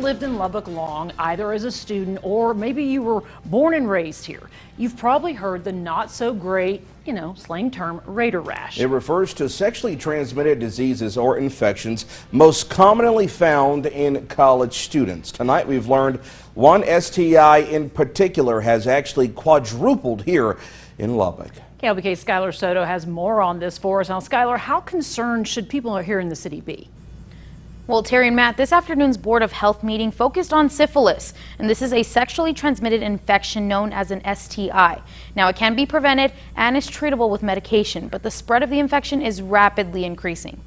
lived in Lubbock long, either as a student or maybe you were born and raised here, you've probably heard the not so great, slang term, Raider rash. It refers to sexually transmitted diseases or infections most commonly found in college students. Tonight we've learned one STI in particular has actually quadrupled here in Lubbock. KLBK Skylar Soto has more on this for us. Now, Skylar, how concerned should people here in the city be? Well, Terry and Matt, this afternoon's Board of Health meeting focused on syphilis, and this is a sexually transmitted infection known as an STI. Now, it can be prevented and is treatable with medication, but the spread of the infection is rapidly increasing.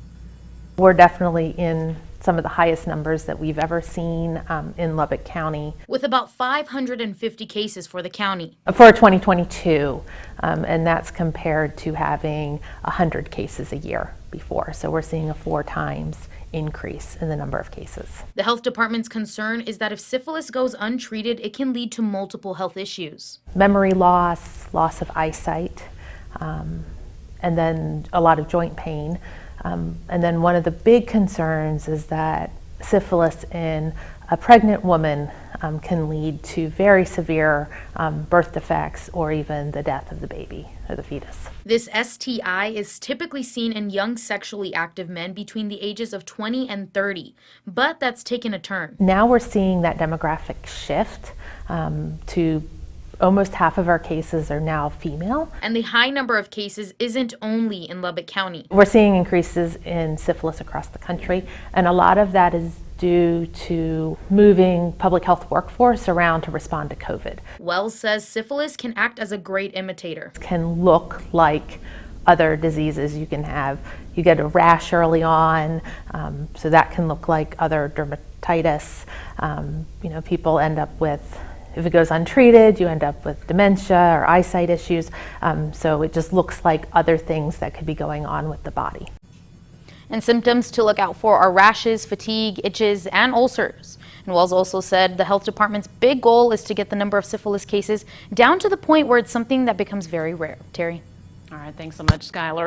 We're definitely in some of the highest numbers that we've ever seen in Lubbock County. With about 550 cases for the county. For 2022, and that's compared to having 100 cases a year before. So we're seeing a 4 times increase in the number of cases. The health department's concern is that if syphilis goes untreated, it can lead to multiple health issues. Memory loss, loss of eyesight, and then a lot of joint pain. And then one of the big concerns is that syphilis in a pregnant woman can lead to very severe birth defects or even the death of the baby or the fetus. This STI is typically seen in young sexually active men between the ages of 20 and 30, but that's taken a turn. Now we're seeing that demographic shift to almost half of our cases are now female. And the high number of cases isn't only in Lubbock County. We're seeing increases in syphilis across the country, and a lot of that is due to moving public health workforce around to respond to COVID. Wells says syphilis can act as a great imitator. It can look like other diseases you can have. You get a rash early on, so that can look like other dermatitis. People end up with, if it goes untreated, you end up with dementia or eyesight issues. So it just looks like other things that could be going on with the body. And symptoms to look out for are rashes, fatigue, itches, and ulcers. And Wells also said the health department's big goal is to get the number of syphilis cases down to the point where it's something that becomes very rare. Terry? All right, thanks so much, Skylar.